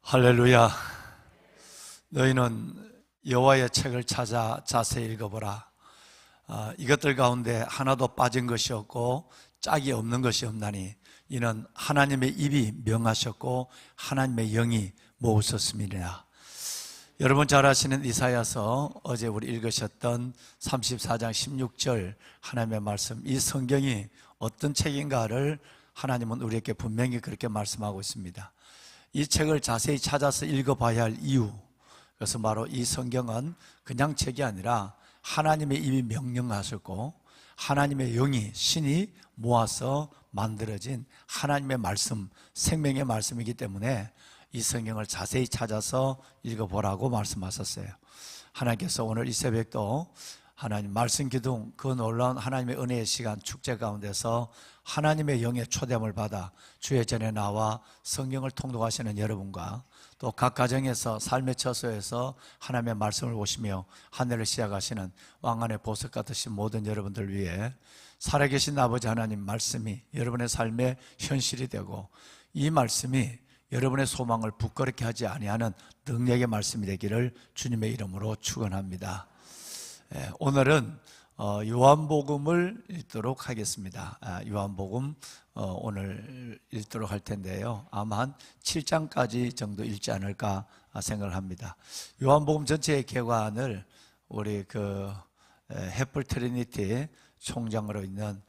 할렐루야. 너희는 여호와의 책을 찾아 자세히 읽어보라. 이것들 가운데 하나도 빠진 것이 없고 짝이 없는 것이 없나니 이는 하나님의 입이 명하셨고 하나님의 영이 모으셨음이니라. 여러분 잘 아시는 이사야서, 어제 우리 읽으셨던 34장 16절 하나님의 말씀, 이 성경이 어떤 책인가를 하나님은 우리에게 분명히 그렇게 말씀하고 있습니다. 이 책을 자세히 찾아서 읽어봐야 할 이유, 그것은 바로 이 성경은 그냥 책이 아니라 하나님의 입이 명령하셨고 하나님의 영이, 신이 모아서 만들어진 하나님의 말씀, 생명의 말씀이기 때문에 이 성경을 자세히 찾아서 읽어보라고 말씀하셨어요. 하나님께서 오늘 이 새벽도 하나님 말씀 기둥, 그 놀라운 하나님의 은혜의 시간 축제 가운데서 하나님의 영의 초대함을 받아 주의 전에 나와 성경을 통독하시는 여러분과 또 각 가정에서 삶의 처소에서 하나님의 말씀을 보시며 한 해를 시작하시는 왕관의 보석 같으신 모든 여러분들 위해 살아계신 아버지 하나님 말씀이 여러분의 삶의 현실이 되고 이 말씀이 여러분의 소망을 부끄럽게 하지 아니하는 능력의 말씀이 되기를 주님의 이름으로 축원합니다. 오늘은 요한복음을 읽도록 하겠습니다. 요한복음 오늘 읽도록 할 텐데요, 아마 한 7장까지 정도 읽지 않을까 생각을 합니다. 요한복음 전체의 개관을 우리 햇불 트리니티 총장으로 있는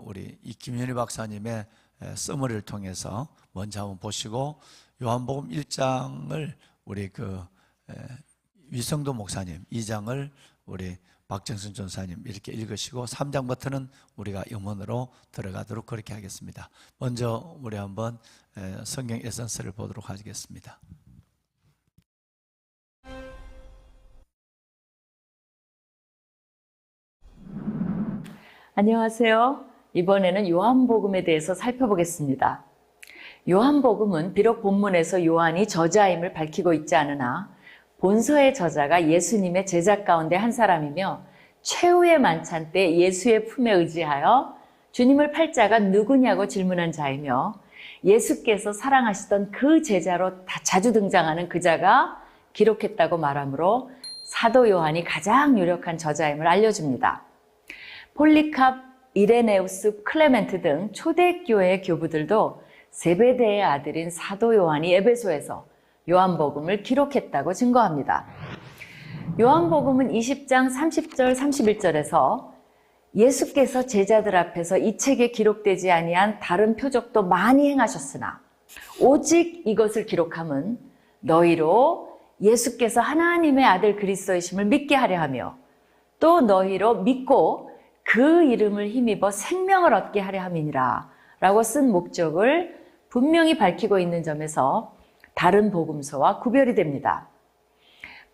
우리 김윤희 박사님의 서머리를 통해서 먼저 한번 보시고, 요한복음 1장을 우리 위성도 목사님, 2장을 우리 박정순 전사님 이렇게 읽으시고 3장부터는 우리가 영문으로 들어가도록 그렇게 하겠습니다. 먼저 우리 한번 성경 에센스를 보도록 하겠습니다. 안녕하세요. 이번에는 요한복음에 대해서 살펴보겠습니다. 요한복음은 비록 본문에서 요한이 저자임을 밝히고 있지 않으나 본서의 저자가 예수님의 제자 가운데 한 사람이며 최후의 만찬 때 예수의 품에 의지하여 주님을 팔 자가 누구냐고 질문한 자이며 예수께서 사랑하시던 그 제자로 자주 등장하는 그 자가 기록했다고 말하므로 사도 요한이 가장 유력한 저자임을 알려줍니다. 폴리캅, 이레네우스, 클레멘트 등 초대교회의 교부들도 세베대의 아들인 사도 요한이 에베소에서 요한복음을 기록했다고 증거합니다. 요한복음은 20장 30절 31절에서 예수께서 제자들 앞에서 이 책에 기록되지 아니한 다른 표적도 많이 행하셨으나 오직 이것을 기록함은 너희로 예수께서 하나님의 아들 그리스도이심을 믿게 하려 하며 또 너희로 믿고 그 이름을 힘입어 생명을 얻게 하려 함이니라 라고 쓴 목적을 분명히 밝히고 있는 점에서 다른 복음서와 구별이 됩니다.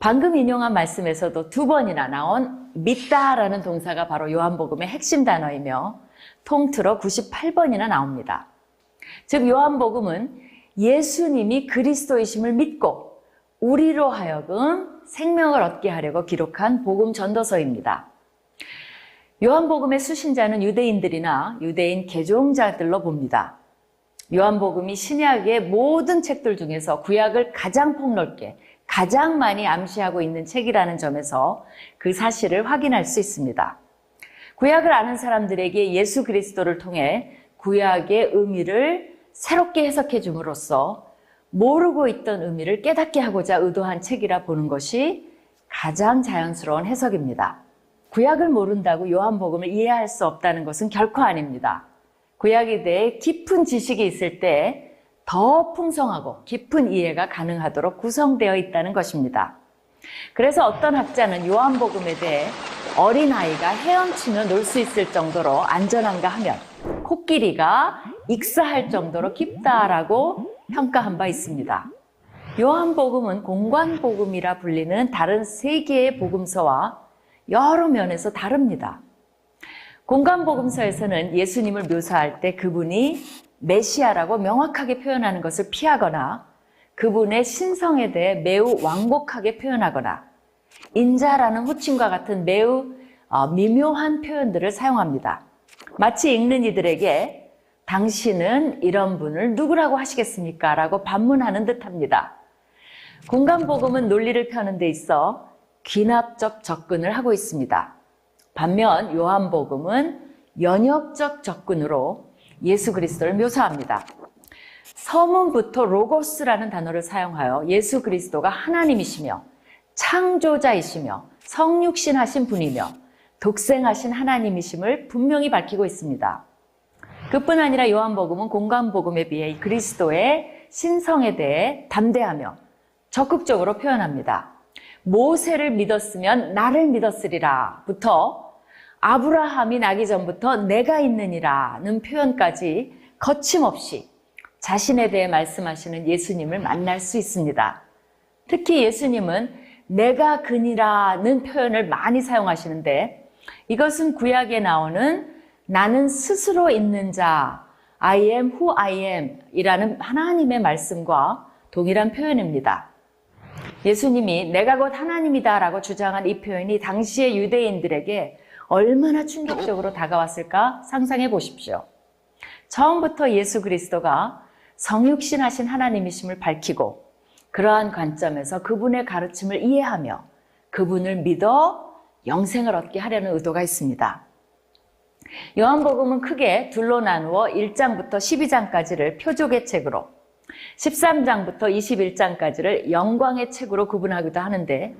방금 인용한 말씀에서도 두 번이나 나온 믿다라는 동사가 바로 요한복음의 핵심 단어이며 통틀어 98번이나 나옵니다. 즉 요한복음은 예수님이 그리스도이심을 믿고 우리로 하여금 생명을 얻게 하려고 기록한 복음 전도서입니다. 요한복음의 수신자는 유대인들이나 유대인 개종자들로 봅니다. 요한복음이 신약의 모든 책들 중에서 구약을 가장 폭넓게, 가장 많이 암시하고 있는 책이라는 점에서 그 사실을 확인할 수 있습니다. 구약을 아는 사람들에게 예수 그리스도를 통해 구약의 의미를 새롭게 해석해 줌으로써 모르고 있던 의미를 깨닫게 하고자 의도한 책이라 보는 것이 가장 자연스러운 해석입니다. 구약을 모른다고 요한복음을 이해할 수 없다는 것은 결코 아닙니다. 구약에 대해 깊은 지식이 있을 때 더 풍성하고 깊은 이해가 가능하도록 구성되어 있다는 것입니다. 그래서 어떤 학자는 요한복음에 대해 어린아이가 헤엄치며 놀 수 있을 정도로 안전한가 하면 코끼리가 익사할 정도로 깊다라고 평가한 바 있습니다. 요한복음은 공관복음이라 불리는 다른 세 개의 복음서와 여러 면에서 다릅니다. 공관복음서에서는 예수님을 묘사할 때 그분이 메시아라고 명확하게 표현하는 것을 피하거나 그분의 신성에 대해 매우 완곡하게 표현하거나 인자라는 호칭과 같은 매우 미묘한 표현들을 사용합니다. 마치 읽는 이들에게 당신은 이런 분을 누구라고 하시겠습니까? 라고 반문하는 듯합니다. 공간복음은 논리를 펴는 데 있어 귀납적 접근을 하고 있습니다. 반면 요한복음은 연역적 접근으로 예수 그리스도를 묘사합니다. 서문부터 로고스라는 단어를 사용하여 예수 그리스도가 하나님이시며 창조자이시며 성육신하신 분이며 독생하신 하나님이심을 분명히 밝히고 있습니다. 그뿐 아니라 요한복음은 공간복음에 비해 그리스도의 신성에 대해 담대하며 적극적으로 표현합니다. 모세를 믿었으면 나를 믿었으리라 부터 아브라함이 나기 전부터 내가 있느니라는 표현까지 거침없이 자신에 대해 말씀하시는 예수님을 만날 수 있습니다. 특히 예수님은 내가 그니라는 표현을 많이 사용하시는데 이것은 구약에 나오는 나는 스스로 있는 자, I am who I am 이라는 하나님의 말씀과 동일한 표현입니다. 예수님이 내가 곧 하나님이다 라고 주장한 이 표현이 당시의 유대인들에게 얼마나 충격적으로 다가왔을까 상상해 보십시오. 처음부터 예수 그리스도가 성육신하신 하나님이심을 밝히고 그러한 관점에서 그분의 가르침을 이해하며 그분을 믿어 영생을 얻게 하려는 의도가 있습니다. 요한복음은 크게 둘로 나누어 1장부터 12장까지를 표적의 책으로 13장부터 21장까지를 영광의 책으로 구분하기도 하는데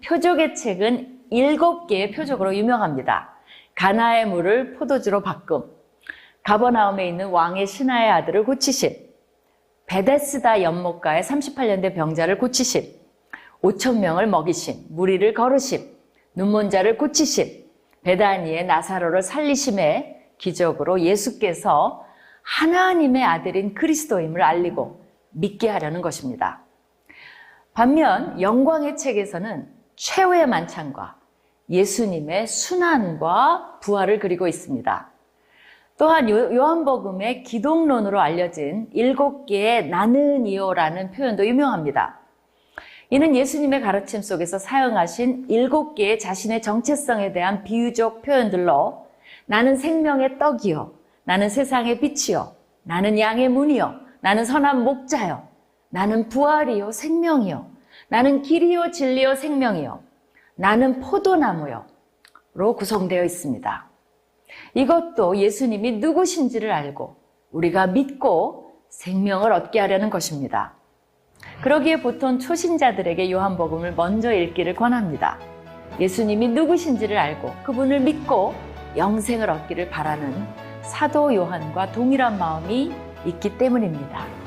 표적의 책은 7개의 표적으로 유명합니다. 가나의 물을 포도주로 바꿈, 가버나움에 있는 왕의 신하의 아들을 고치심, 베데스다 연못가의 38년 된 병자를 고치심, 5,000명을 먹이심, 무리를 거르심, 눈먼 자를 고치심, 베다니의 나사로를 살리심의 기적으로 예수께서 하나님의 아들인 그리스도임을 알리고 믿게 하려는 것입니다. 반면 영광의 책에서는 최후의 만찬과 예수님의 순환과 부활을 그리고 있습니다. 또한 요한복음의 기독론으로 알려진 7개의 나는이요라는 표현도 유명합니다. 이는 예수님의 가르침 속에서 사용하신 7개의 자신의 정체성에 대한 비유적 표현들로 나는 생명의 떡이요, 나는 세상의 빛이요, 나는 양의 문이요, 나는 선한 목자요, 나는 부활이요, 생명이요, 나는 길이요, 진리요, 생명이요, 나는 포도나무요 로 구성되어 있습니다. 이것도 예수님이 누구신지를 알고 우리가 믿고 생명을 얻게 하려는 것입니다. 그러기에 보통 초신자들에게 요한복음을 먼저 읽기를 권합니다. 예수님이 누구신지를 알고 그분을 믿고 영생을 얻기를 바라는 사도 요한과 동일한 마음이 있기 때문입니다.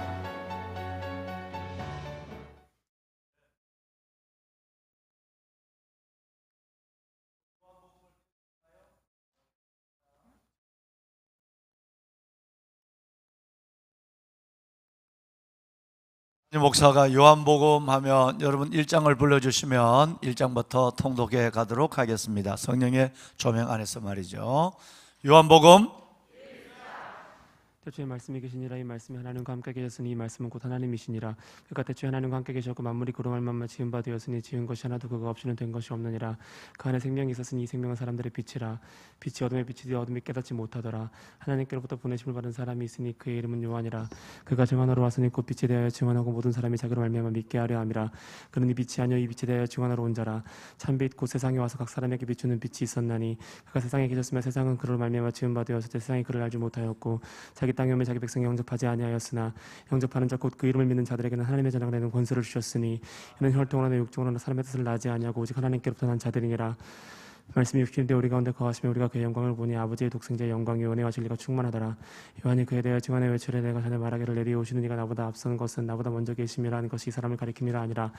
목사가 요한복음 하면 여러분 1장을 불러주시면 1장부터 통독해 가도록 하겠습니다. 성령의 조명 안에서 말이죠. 요한복음 태초에 말씀이 계시니라. 이 말씀이 하나님과 함께 계셨으니 이 말씀은 곧 하나님이시니라. 그가 태초에 하나님과 함께 계셨고 만물이 그로 말미암아 지은 바 되었으니 지은 것이 하나도 그가 없이는 된 것이 없느니라. 그 안에 생명이 있었으니 이 생명은 사람들의 빛이라. 빛이 어둠에 비치되 어둠이 깨닫지 못하더라. 하나님께로부터 보내심을 받은 사람이 있으니 그의 이름은 요한이라. 그가 증언하러 왔으니 곧 빛에 대하여 증언하고 모든 사람이 자기로 말미암아 믿게 하려 함이라. 그는 이 빛이 아니요 이 빛에 대하여 증언하러 온 자라. 참빛 곧 세상에 와서 각 사람에게 비추는 빛이 있었나니 그가 세상에 계셨으며 세상은 그로 말미암아 지은 바 되었을 때 세상이 그를 알지 못하였고 자기 땅에 오면 자기 백성이 영접하지 아니하였으나 영접하는 자 곧 그 이름을 믿는 자들에게는 하나님의 전을 내는 권세를 주셨으니 이는 혈통으로나 육종으로나 사람의 뜻을 나지 아니하고 오직 하나님께로부터 난 자들이니라. 말씀이 육신이 되어 우리 가운데 거하시며 우리가 그의 영광을 보니 아버지의 독생자의 영광이 은혜와 진리가 충만하더라. 요한이 그에 대하여 증언하여 외치되 내가 전에 말하기를 내리 오시는 이가 나보다 앞선 것은 나보다 먼저 계심이라는 것이 이 사람을 가리킴이라 아니라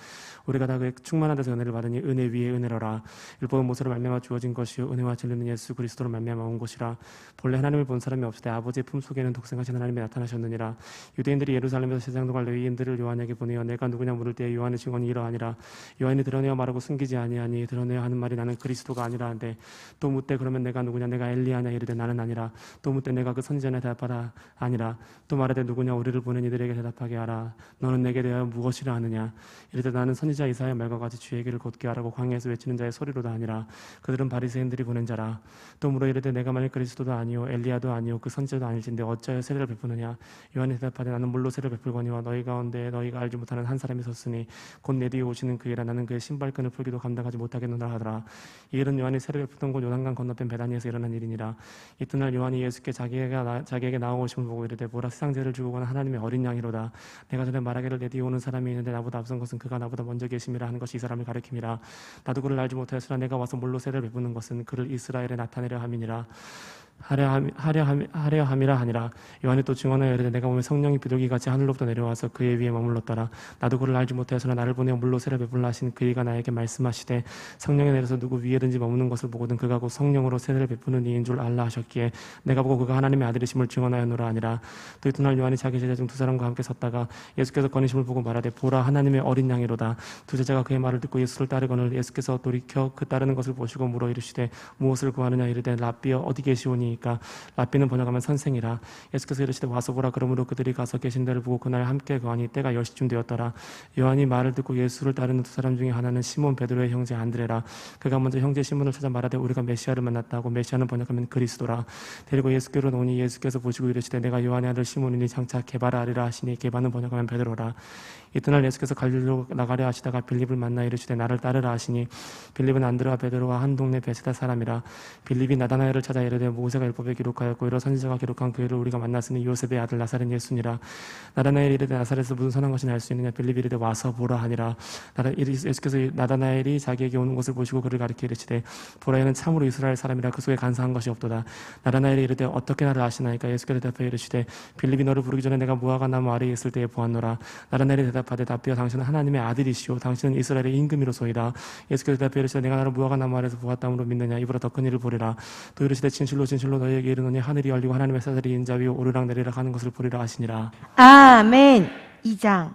우리가 다 그의 충만한 데서 은혜를 받으니 은혜 위에 은혜로라. 율법은 모세로 말미암아 주어진 것이요 은혜와 진리는 예수 그리스도로 말미암아 온 것이라. 본래 하나님을 본 사람이 없으되 아버지의 품속에는 독생하신 하나님이 나타나셨느니라. 유대인들이 예루살렘에서 제사장들과 레위인들을 요한에게 보내어 내가 누구냐 물을 때에 요한의 증언이 이러하니라. 요한이 드러내어 말하고 숨기지 아니하니 드러내어 하는 말이 나는 그리스도가 아니 아니라 한데 또 묻되 그러면 내가 누구냐 내가 엘리야냐 이르되 나는 아니라 또 묻되 내가 그 선지자냐 대답하라 아니라 또 말하되 누구냐 우리를 보낸 이들에게 대답하게 하라 너는 내게 대하여 무엇이라 하느냐 이르되 나는 선지자 이사야의 말과 같이 주의 길을 곧게 하라고 광야에서 외치는 자의 소리로다 아니라 그들은 바리새인들이 보낸 자라 또 물어 이르되 내가 만일 그리스도도 아니요 엘리야도 아니요 그 선지자도 아닐진데 어찌하여 세례를 베푸느냐 요한이 대답하되 나는 물로 세례를 베풀거니와 너희 가운데 너희가 알지 못하는 한 사람이 섰으니 곧 내 뒤에 오시는 그이라 나는 그의 신발끈을 풀기도 감당하지 못하겠노라 하더라 이 일은 요한이 세례를 베푸던 곳 요단강 건너편 베다니에서 일어난 일이니라 이튿날 요한이 예수께 자기에게 나아오심을 보고 이르되 보라 세상 죄를 지고 가는 하나님의 어린 양이로다 내가 전에 말하기를 내 뒤에 오는 사람이 있는데 나보다 앞선 것은 그가 나보다 먼저 계심이라 하는 것이 이 사람을 가리킴이라 나도 그를 알지 못하였으나 내가 와서 물로 세례를 베푸는 것은 그를 이스라엘에 나타내려 함이니라 하려 함이라 하니라 요한이 또 증언하여 이르되 내가 보면 성령이 비둘기같이 하늘로부터 내려와서 그의 위에 머물렀더라 나도 그를 알지 못하였으나 나를 보내어 물로 세례를 베풀라 하신 그이가 나에게 말씀하시되 성령이 내려서 누구 위에든지 머무는 것을 보거든 그가 곧 성령으로 세례를 베푸는 이인 줄 알라 하셨기에 내가 보고 그가 하나님의 아들이심을 증언하였노라 하니라 또 이튿날 요한이 자기 제자 중 두 사람과 함께 섰다가 예수께서 거니심을 보고 말하되 보라 하나님의 어린 양이로다 두 제자가 그의 말을 듣고 예수를 따르거늘 예수께서 돌이켜 그 따르는 것을 보시고 물어 이르시되 무엇을 구하느냐 이르되 랍비여 어디 계시오니 랍비는 번역하면 선생이라 예수께서 이르시되 와서 보라 그러므로 그들이 가서 계신 데를 보고 그날 함께 거하니 때가 10시쯤 되었더라 요한이 말을 듣고 예수를 따르는 두 사람 중에 하나는 시몬 베드로의 형제 안드레라 그가 먼저 형제 시몬을 찾아 말하되 우리가 메시아를 만났다 하고 메시아는 번역하면 그리스도라 데리고 예수께로 오니 예수께서 보시고 이르시되 내가 요한의 아들 시몬이니 장차 게바라 하리라 하시니 게바는 번역하면 베드로라 이튿날 예수께서 갈릴리로 나가려 하시다가 빌립을 만나 이르시되 나를 따르라 하시니 빌립은 안드레와 베드로와 한 동네 베세다 사람이라 빌립이 나다나엘을 찾아 이르되 모세가 율법에 기록하였고 여러 선지자가 기록한 그 일을 우리가 만났으니 요셉의 아들 나사렛 예수니라 나다나엘이 이르되 나사렛에서 무슨 선한 것이 날 수 있느냐 빌립이 이르되 와서 보라 하니라 예수께서 나다나엘이 자기에게 오는 것을 보시고 그를 가리켜 이르시되 보라 이는 참으로 이스라엘 사람이라 그 속에 간사한 것이 없도다 나다나엘이 이르되 어떻게 나를 아시나이까 예수께서 대답하여 이르시되 빌립이 너를 부르기 전에 내가 무화과 나무 아래에 있을 때에 보았노라 나다나엘이 대답하되 답비여 당신은 하나님의 아들이시오 당신은 이스라엘의 임금이로소이다 예수께서 대답하여 이르시되 내가 나를 무화과 나무 아래에서 보았다므로 믿느냐 이보다 더 큰 일을 보리라 또 이르시되 진실로 진실로 너희에게 이르노니 하늘이 열리고 하나님의 사자들이 인자 위에 오르락 내리락 하는 것을 보리라 하시니라. 아멘. 2장.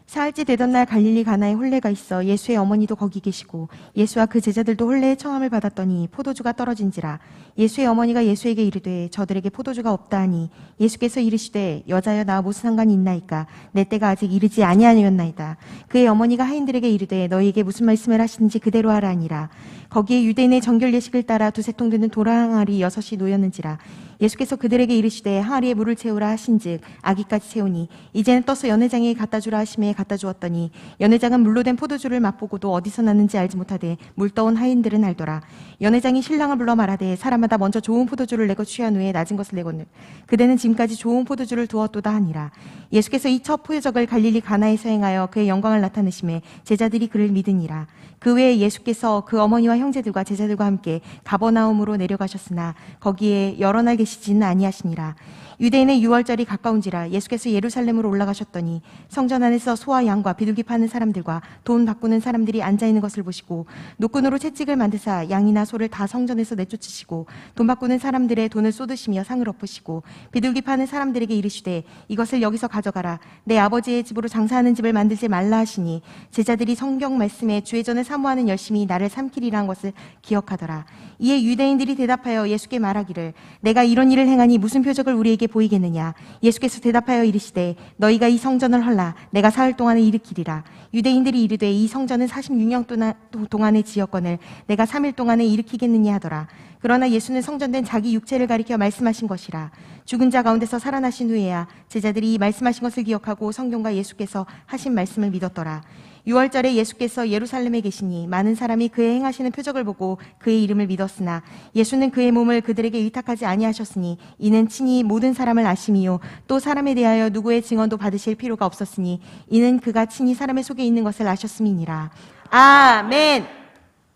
사흘째 되던 날 갈릴리 가나에 혼례가 있어 예수의 어머니도 거기 계시고 예수와 그 제자들도 혼례의 청함을 받았더니 포도주가 떨어진지라 예수의 어머니가 예수에게 이르되 저들에게 포도주가 없다 하니 예수께서 이르시되 여자여 나와 무슨 상관이 있나이까 내 때가 아직 이르지 아니하였나이다 그의 어머니가 하인들에게 이르되 너희에게 무슨 말씀을 하시는지 그대로 하라 하니라 거기에 유대인의 정결 예식을 따라 두세 통 드는 도라항아리 6이 놓였는지라 예수께서 그들에게 이르시되 항아리에 물을 채우라 하신즉 아기까지 채우니 이제는 떠서 연회장에 갖다 주라 하심에 갖다 주었더니 연회장은 물로 된 포도주를 맛보고도 어디서 났는지 알지 못하되 물 떠온 하인들은 알더라 연회장이 신랑을 불러 말하되 사람마다 먼저 좋은 포도주를 내고 취한 후에 낮은 것을 내거늘 그대는 지금까지 좋은 포도주를 두었도다 하니라 예수께서 이 첫 표적을 갈릴리 가나에서 행하여 그의 영광을 나타내심에 제자들이 그를 믿으니라 그 외에 예수께서 그 어머니와 형제들과 제자들과 함께 가버나움으로 내려가셨으나 거기에 여러 날 계시지는 아니하시니라 유대인의 유월절이 가까운지라 예수께서 예루살렘으로 올라가셨더니 성전 안에서 소와 양과 비둘기 파는 사람들과 돈 바꾸는 사람들이 앉아있는 것을 보시고 노끈으로 채찍을 만드사 양이나 소를 다 성전에서 내쫓으시고 돈 바꾸는 사람들의 돈을 쏟으시며 상을 엎으시고 비둘기 파는 사람들에게 이르시되 이것을 여기서 가져가라 내 아버지의 집으로 장사하는 집을 만들지 말라 하시니 제자들이 성경 말씀에 주의 전을 사모하는 열심히 나를 삼키리라 한 것을 기억하더라 이에 유대인들이 대답하여 예수께 말하기를 내가 이런 일을 행하니 무슨 표적을 우리에게 보이겠느냐 예수께서 대답하여 이르시되 너희가 이 성전을 헐라 내가 사흘 동안에 일으키리라 유대인들이 이르되 이 성전은 46년 동안에 지었거늘 내가 3일 동안에 일으키겠느냐 하더라 그러나 예수는 성전된 자기 육체를 가리켜 말씀하신 것이라 죽은 자 가운데서 살아나신 후에야 제자들이 이 말씀하신 것을 기억하고 성경과 예수께서 하신 말씀을 믿었더라 유월절에 예수께서 예루살렘에 계시니 많은 사람이 그의 행하시는 표적을 보고 그의 이름을 믿었으나 예수는 그의 몸을 그들에게 위탁하지 아니하셨으니 이는 친히 모든 사람을 아심이요 또 사람에 대하여 누구의 증언도 받으실 필요가 없었으니 이는 그가 친히 사람의 속에 있는 것을 아셨음이니라. 아멘.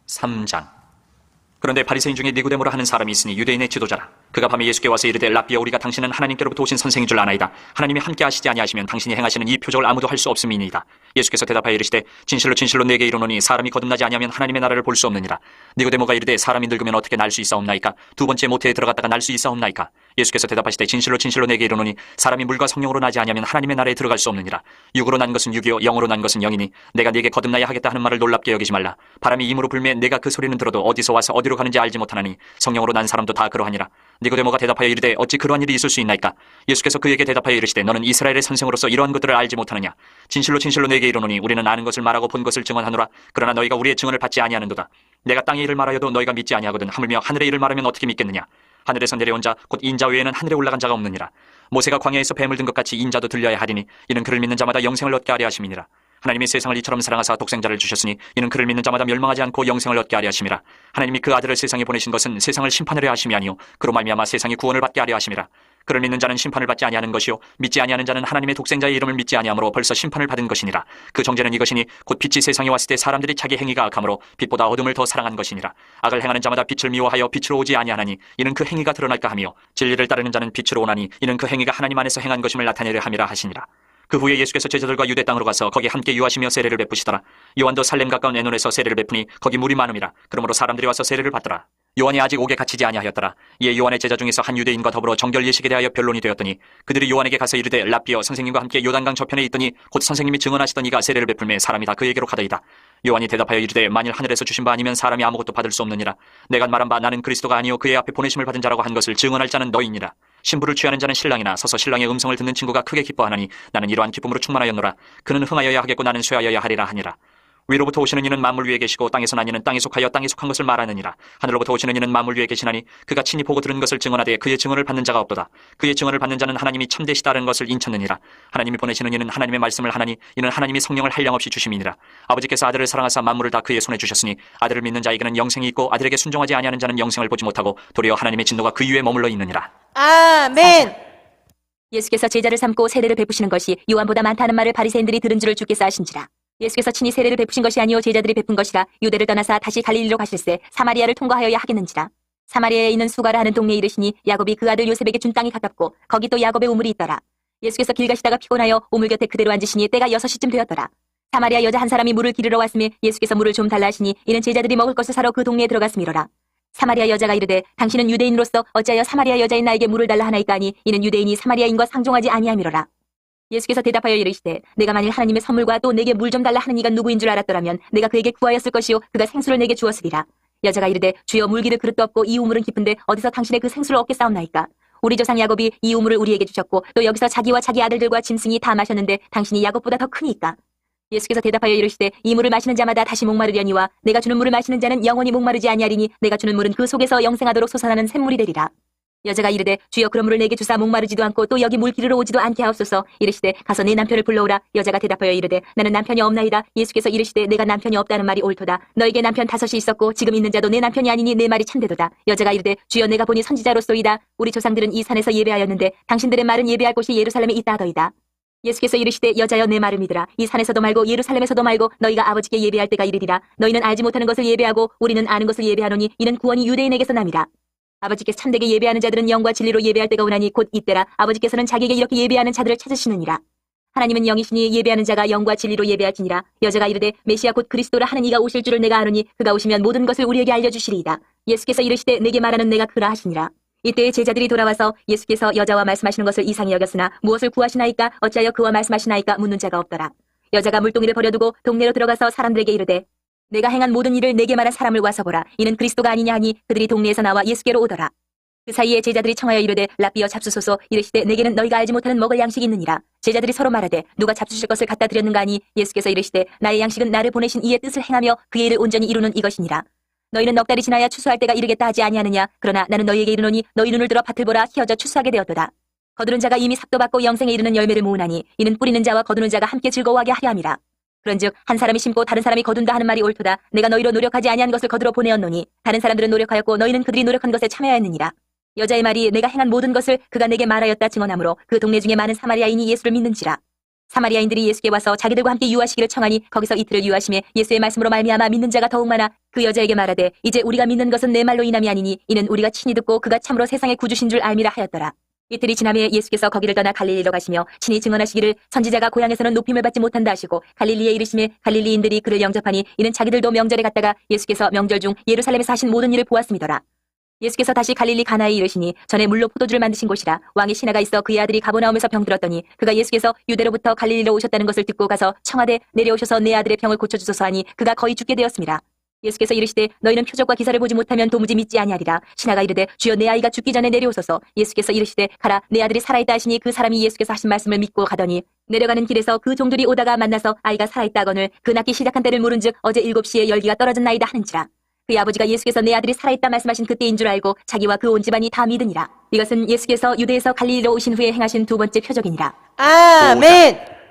3장. 그런데 바리새인 중에 니고데모라 하는 사람이 있으니 유대인의 지도자라. 그가 밤에 예수께 와서 이르되 랍비여 우리가 당신은 하나님께로부터 오신 선생인 줄 아나이다. 하나님이 함께 하시지 아니하시면 당신이 행하시는 이 표적을 아무도 할 수 없음이니이다. 예수께서 대답하여 이르시되 진실로 진실로 내게 이르노니 사람이 거듭나지 아니하면 하나님의 나라를 볼 수 없느니라. 니고데모가 이르되 사람이 늙으면 어떻게 날 수 있사옵나이까? 두 번째 모태에 들어갔다가 날 수 있사옵나이까? 예수께서 대답하시되 진실로 진실로 내게 이르노니 사람이 물과 성령으로 나지 아니하면 하나님의 나라에 들어갈 수 없느니라. 육으로 난 것은 육이요 영으로 난 것은 영이니 내가 네게 거듭나야 하겠다 하는 말을 놀랍게 여기지 말라. 바람이 임으로 불매 내가 그 소리는 들어도 어디서 와서 어디로 가는지 알지 못하나니 성령으로 난 사람도 다 그러하니라. 니고데모가 대답하여 이르되 어찌 그러한 일이 있을 수 있나이까? 예수께서 그에게 대답하여 이르시되 너는 이스라엘의 선생으로서 이러한 것들을 알지 못하느냐? 진실로 진실로 내게 이르노니 우리는 아는 것을 말하고 본 것을 증언하노라. 그러나 너희가 우리의 증언을 받지 아니하는도다. 내가 땅의 일을 말하여도 너희가 믿지 아니하거든 하물며 하늘의 일을 말하면 어떻게 믿겠느냐? 하늘에서 내려온 자 곧 인자 외에는 하늘에 올라간 자가 없느니라. 모세가 광야에서 뱀을 든 것 같이 인자도 들려야 하리니 이는 그를 믿는 자마다 영생을 얻게 하려 하심이니라. 하나님이 세상을 이처럼 사랑하사 독생자를 주셨으니 이는 그를 믿는 자마다 멸망하지 않고 영생을 얻게 하려 하심이라. 하나님이 그 아들을 세상에 보내신 것은 세상을 심판하려 하심이 아니요 그로 말미암아 세상이 구원을 받게 하려 하심이라. 그를 믿는 자는 심판을 받지 아니하는 것이요 믿지 아니하는 자는 하나님의 독생자의 이름을 믿지 아니하므로 벌써 심판을 받은 것이니라. 그 정죄는 이것이니 곧 빛이 세상에 왔을 때 사람들이 자기 행위가 악함으로 빛보다 어둠을 더 사랑한 것이니라. 악을 행하는 자마다 빛을 미워하여 빛으로 오지 아니하나니 이는 그 행위가 드러날까 하며 진리를 따르는 자는 빛으로 오나니 이는 그 행위가 하나님 안에서 행한 것임을 나타내려 함이라 하시니라. 그 후에 예수께서 제자들과 유대 땅으로 가서 거기 함께 유하시며 세례를 베푸시더라. 요한도 살렘 가까운 에논에서 세례를 베푸니 거기 물이 많음이라. 그러므로 사람들이 와서 세례를 받더라. 요한이 아직 옥에 갇히지 아니하였더라. 이에 요한의 제자 중에서 한 유대인과 더불어 정결 예식에 대하여 변론이 되었더니 그들이 요한에게 가서 이르되 랍비여 선생님과 함께 요단강 저편에 있더니 곧 선생님이 증언하시던 이가 세례를 베풀매 사람이 다 그에게로 가더이다. 요한이 대답하여 이르되 만일 하늘에서 주신 바 아니면 사람이 아무것도 받을 수 없느니라. 내가 말한 바 나는 그리스도가 아니요 그의 앞에 보내심을 받은 자라고 한 것을 증언할 자는 너희니라. 신부를 취하는 자는 신랑이나 서서 신랑의 음성을 듣는 친구가 크게 기뻐하나니 나는 이러한 기쁨으로 충만하였노라. 그는 흥하여야 하겠고 나는 쇠하여야 하리라 하니라. 위로부터 오시는 이는 만물 위에 계시고 땅에서 난 이는 땅에 속하여 땅에 속한 것을 말하느니라. 하늘로부터 오시는 이는 만물 위에 계시나니 그가 친히 보고 들은 것을 증언하되 그의 증언을 받는 자가 없도다. 그의 증언을 받는 자는 하나님이 참되시다는 것을 인쳤느니라. 하나님이 보내시는 이는 하나님의 말씀을 하나니 이는 하나님이 성령을 한량없이 주심이니라. 아버지께서 아들을 사랑하사 만물을 다 그의 손에 주셨으니 아들을 믿는 자에게는 영생이 있고 아들에게 순종하지 아니하는 자는 영생을 보지 못하고 도리어 하나님의 진노가 그 위에 머물러 있느니라. 아멘. 예수께서 제자를 삼고 세례를 베푸시는 것이 요한보다 많다는 말을 바리새인들이 들은 줄을 주께서 아신지라. 예수께서 친히 세례를 베푸신 것이 아니요 제자들이 베푼 것이라. 유대를 떠나사 다시 갈릴리로 가실새 사마리아를 통과하여야 하겠는지라. 사마리아에 있는 수가라 하는 동네에 이르시니 야곱이 그 아들 요셉에게 준 땅이 가깝고 거기 또 야곱의 우물이 있더라. 예수께서 길 가시다가 피곤하여 우물 곁에 그대로 앉으시니 때가 6시쯤 되었더라. 사마리아 여자 한 사람이 물을 기르러 왔으며 예수께서 물을 좀 달라 하시니 이는 제자들이 먹을 것을 사러 그 동네에 들어갔음이로라. 사마리아 여자가 이르되 당신은 유대인으로서 어찌하여 사마리아 여자인 나에게 물을 달라 하나이까 하니 이는 유대인이 사마리아인과 상종하지 아니함이로라. 예수께서 대답하여 이르시되 내가 만일 하나님의 선물과 또 내게 물 좀 달라 하는 이가 누구인 줄 알았더라면 내가 그에게 구하였을 것이요 그가 생수를 내게 주었으리라. 여자가 이르되 주여 물 기를 그릇도 없고 이 우물은 깊은데 어디서 당신의 그 생수를 얻게 싸움나이까. 우리 조상 야곱이 이 우물을 우리에게 주셨고 또 여기서 자기와 자기 아들들과 짐승이 다 마셨는데 당신이 야곱보다 더 크니까. 예수께서 대답하여 이르시되 이 물을 마시는 자마다 다시 목마르려니와 내가 주는 물을 마시는 자는 영원히 목마르지 아니하리니 내가 주는 물은 그 속에서 영생하도록 솟아나는 샘물이 되리라. 여자가 이르되 주여 그런 물을 내게 주사 목마르지도 않고 또 여기 물 기르러 오지도 않게 하옵소서. 이르시되 가서 네 남편을 불러오라. 여자가 대답하여 이르되 나는 남편이 없나이다. 예수께서 이르시되 내가 남편이 없다는 말이 옳도다. 너에게 남편 5이 있었고 지금 있는 자도 내 남편이 아니니 내 말이 참되도다. 여자가 이르되 주여 내가 보니 선지자로소이다. 우리 조상들은 이 산에서 예배하였는데 당신들의 말은 예배할 곳이 예루살렘에 있다 하더이다. 예수께서 이르시되 여자여 내 말을 믿으라. 이 산에서도 말고 예루살렘에서도 말고 너희가 아버지께 예배할 때가 이르리라. 너희는 알지 못하는 것을 예배하고 우리는 아는 것을 예배하노니 이는 구원이 유대인에게서 남이라. 아버지께서 참되게 예배하는 자들은 영과 진리로 예배할 때가 오나니 곧 이때라. 아버지께서는 자기에게 이렇게 예배하는 자들을 찾으시느니라. 하나님은 영이시니 예배하는 자가 영과 진리로 예배할지니라. 여자가 이르되 메시아 곧 그리스도라 하는 이가 오실 줄을 내가 아노니 그가 오시면 모든 것을 우리에게 알려주시리이다. 예수께서 이르시되 내게 말하는 내가 그라 하시니라. 이때에 제자들이 돌아와서 예수께서 여자와 말씀하시는 것을 이상히 여겼으나 무엇을 구하시나이까 어찌하여 그와 말씀하시나이까 묻는 자가 없더라. 여자가 물동이를 버려두고 동네로 들어가서 사람들에게 이르되 내가 행한 모든 일을 내게 말한 사람을 와서 보라. 이는 그리스도가 아니냐 하니 그들이 동네에서 나와 예수께로 오더라. 그 사이에 제자들이 청하여 이르되 랍비여 잡수소서. 이르시되 내게는 너희가 알지 못하는 먹을 양식이 있느니라. 제자들이 서로 말하되 누가 잡수실 것을 갖다 드렸는가 하니 예수께서 이르시되 나의 양식은 나를 보내신 이의 뜻을 행하며 그의 일을 온전히 이루는 이것이니라. 너희는 넉 달이 지나야 추수할 때가 이르겠다 하지 아니하느냐. 그러나 나는 너희에게 이르노니 너희 눈을 들어 밭을 보라. 휘어져 추수하게 되었도다. 거두는 자가 이미 삭도 받고 영생에 이르는 열매를 모으나니 이는 뿌리는 자와 거두는 자가 함께 즐거워하게 하려 함이라. 그런즉 한 사람이 심고 다른 사람이 거둔다 하는 말이 옳도다. 내가 너희로 노력하지 아니한 것을 거두러 보내었노니 다른 사람들은 노력하였고 너희는 그들이 노력한 것에 참여하였느니라. 여자의 말이 내가 행한 모든 것을 그가 내게 말하였다 증언하므로 그 동네 중에 많은 사마리아인이 예수를 믿는지라. 사마리아인들이 예수께 와서 자기들과 함께 유하시기를 청하니 거기서 이틀을 유하심에 예수의 말씀으로 말미암아 믿는 자가 더욱 많아 그 여자에게 말하되 이제 우리가 믿는 것은 내 말로 인함이 아니니 이는 우리가 친히 듣고 그가 참으로 세상의 구주신 줄 알미라 하였더라. 이틀이 지나매 예수께서 거기를 떠나 갈릴리로 가시며 친히 증언하시기를 선지자가 고향에서는 높임을 받지 못한다 하시고 갈릴리에 이르심에 갈릴리인들이 그를 영접하니 이는 자기들도 명절에 갔다가 예수께서 명절 중 예루살렘에서 하신 모든 일을 보았음이더라. 예수께서 다시 갈릴리 가나에 이르시니 전에 물로 포도주를 만드신 곳이라. 왕의 신하가 있어 그의 아들이 가버나움에서 병들었더니 그가 예수께서 유대로부터 갈릴리로 오셨다는 것을 듣고 가서 청하되 내려오셔서 내 아들의 병을 고쳐주소서 하니 그가 거의 죽게 되었습니다. 예수께서 이르시되 너희는 표적과 기사를 보지 못하면 도무지 믿지 아니하리라. 신하가 이르되 주여 내 아이가 죽기 전에 내려오소서. 예수께서 이르시되 가라 내 아들이 살아있다 하시니 그 사람이 예수께서 하신 말씀을 믿고 가더니 내려가는 길에서 그 종들이 오다가 만나서 아이가 살아있다 하거늘 그 낳기 시작한 때를 물은즉 어제 7시에 열기가 떨어졌나이다 하는지라. 그의 아버지가 예수께서 내 아들이 살아있다 말씀하신 그때인 줄 알고 자기와 그 온 집안이 다 믿으니라. 이것은 예수께서 유대에서 갈릴리로 오신 후에 행하신 두 번째 표적이니라. 아멘.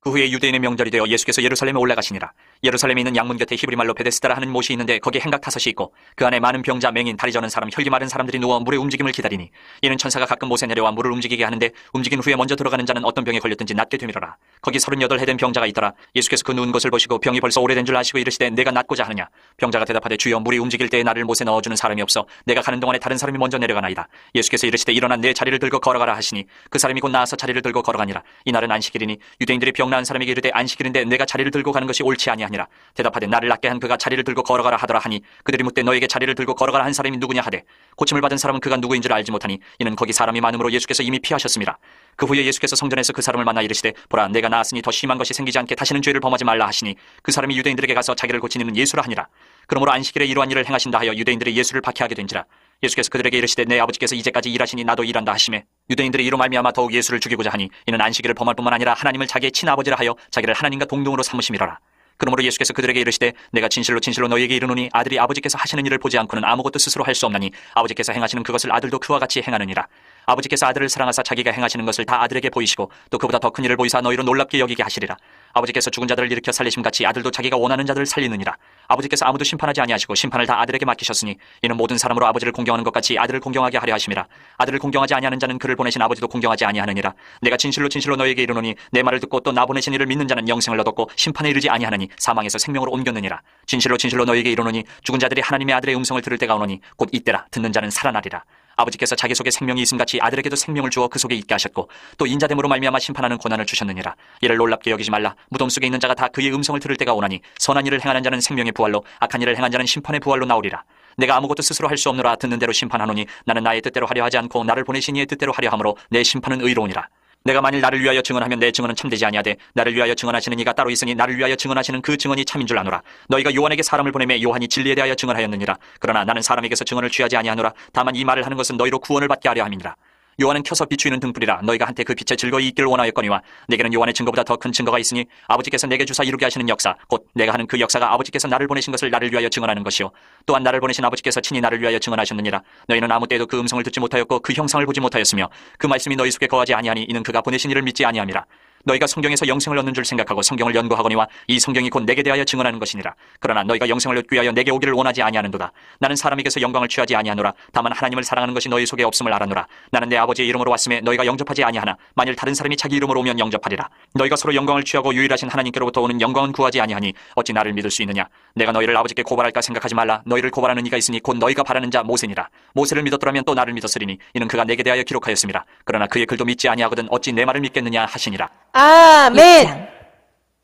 그 후에 유대인의 명절이 되어 예수께서 예루살렘에 올라가시니라. 예루살렘에 있는 양문 곁에 히브리말로 베데스다라 하는 못이 있는데 거기에 행각 5이 있고 그 안에 많은 병자, 맹인, 다리 저는 사람, 혈기 마른 사람들이 누워 물의 움직임을 기다리니 이는 천사가 가끔 못에 내려와 물을 움직이게 하는데 움직인 후에 먼저 들어가는 자는 어떤 병에 걸렸든지 낫게 되밀어라. 거기 38해 된 병자가 있더라. 예수께서 그 누운 것을 보시고 병이 벌써 오래된 줄 아시고 이르시되 내가 낫고자 하느냐. 병자가 대답하되 주여 물이 움직일 때에 나를 못에 넣어주는 사람이 없어 내가 가는 동안에 다른 사람이 먼저 내려가나이다. 예수께서 이르시되 일어나 내 자리를 들고 걸어가라 하시니 그 사람이 곧 나아서 자리를 들고 걸어가니라. 이날은 안식일이니 유대인들이 병 나은 사람에게 이르되 안식일인데 내가 자리를 들고 가는 것이 옳지 아니하니라. 대답하되 나를 낫게 한 그가 자리를 들고 걸어가라 하더라 하니 그들이 묻되 너에게 자리를 들고 걸어가라 한 사람이 누구냐 하되 고침을 받은 사람은 그가 누구인 줄 알지 못하니 이는 거기 사람이 많음으로 예수께서 이미 피하셨습니다. 그 후에 예수께서 성전에서 그 사람을 만나 이르시되 보라 내가 나았으니 더 심한 것이 생기지 않게 다시는 죄를 범하지 말라 하시니 그 사람이 유대인들에게 가서 자기를 고친 이는 예수라 하니라. 그러므로 안식일에 이러한 일을 행하신다 하여 유대인들이 예수를 박해하게 된지라. 예수께서 그들에게 이르시되 내 아버지께서 이제까지 일하시니 나도 일한다 하시매 유대인들이 이로 말미암아 더욱 예수를 죽이고자 하니 이는 안식일을 범할 뿐만 아니라 하나님을 자기의 친아버지라 하여 자기를 하나님과 동등으로 삼으심이로라. 그러므로 예수께서 그들에게 이르시되 내가 진실로 진실로 너희에게 이르노니 아들이 아버지께서 하시는 일을 보지 않고는 아무것도 스스로 할 수 없나니 아버지께서 행하시는 그것을 아들도 그와 같이 행하느니라. 아버지께서 아들을 사랑하사 자기가 행하시는 것을 다 아들에게 보이시고 또 그보다 더 큰 일을 보이사 너희로 놀랍게 여기게 하시리라. 아버지께서 죽은 자들을 일으켜 살리심같이 아들도 자기가 원하는 자들을 살리느니라. 아버지께서 아무도 심판하지 아니하시고 심판을 다 아들에게 맡기셨으니 이는 모든 사람으로 아버지를 공경하는 것 같이 아들을 공경하게 하려 하심이라. 아들을 공경하지 아니하는 자는 그를 보내신 아버지도 공경하지 아니하느니라. 내가 진실로 진실로 너희에게 이르노니 내 말을 듣고 또 나 보내신 이를 믿는 자는 영생을 얻었고 심판에 이르지 아니하느니 사망에서 생명으로 옮겼느니라. 진실로 진실로 너희에게 이르노니 죽은 자들이 하나님의 아들의 음성을 들을 때가 오노니 곧 이때라. 듣는 자는 살아나리라. 아버지께서 자기 속에 생명이 있음같이 아들에게도 생명을 주어 그 속에 있게 하셨고 또 인자됨으로 말미암아 심판하는 고난을 주셨느니라. 이를 놀랍게 여기지 말라. 무덤 속에 있는 자가 다 그의 음성을 들을 때가 오나니 선한 일을 행하는 자는 생명의 부활로 악한 일을 행한 자는 심판의 부활로 나오리라. 내가 아무것도 스스로 할 수 없노라. 듣는 대로 심판하노니 나는 나의 뜻대로 하려 하지 않고 나를 보내신 이의 뜻대로 하려 함으로 내 심판은 의로우니라. 내가 만일 나를 위하여 증언하면 내 증언은 참되지 아니하되 나를 위하여 증언하시는 이가 따로 있으니 나를 위하여 증언하시는 그 증언이 참인 줄 아노라. 너희가 요한에게 사람을 보내매 요한이 진리에 대하여 증언하였느니라. 그러나 나는 사람에게서 증언을 취하지 아니하노라. 다만 이 말을 하는 것은 너희로 구원을 받게 하려 함이니라. 요한은 켜서 비추이는 등불이라. 너희가 한때 그 빛에 즐거이 있기를 원하였거니와 내게는 요한의 증거보다 더 큰 증거가 있으니 아버지께서 내게 주사 이루게 하시는 역사 곧 내가 하는 그 역사가 아버지께서 나를 보내신 것을 나를 위하여 증언하는 것이요 또한 나를 보내신 아버지께서 친히 나를 위하여 증언하셨느니라. 너희는 아무 때에도 그 음성을 듣지 못하였고 그 형상을 보지 못하였으며 그 말씀이 너희 속에 거하지 아니하니 이는 그가 보내신 이를 믿지 아니함이라. 너희가 성경에서 영생을 얻는 줄 생각하고 성경을 연구하거니와 이 성경이 곧 내게 대하여 증언하는 것이니라. 그러나 너희가 영생을 얻기 위하여 내게 오기를 원하지 아니하는도다. 나는 사람에게서 영광을 취하지 아니하노라. 다만 하나님을 사랑하는 것이 너희 속에 없음을 알아노라. 나는 내 아버지의 이름으로 왔음에 너희가 영접하지 아니하나 만일 다른 사람이 자기 이름으로 오면 영접하리라. 너희가 서로 영광을 취하고 유일하신 하나님께로부터 오는 영광은 구하지 아니하니 어찌 나를 믿을 수 있느냐. 내가 너희를 아버지께 고발할까 생각하지 말라. 너희를 고발하는 이가 있으니 곧 너희가 바라는 자 모세니라. 모세를 믿었더라면 또 나를 믿었으리니 이는 그가 내게 대하여 기록하였습니다. 그러나 그의 글도 믿지 아니하거든 어찌 내 말을 믿겠느냐 하시니라. 아멘.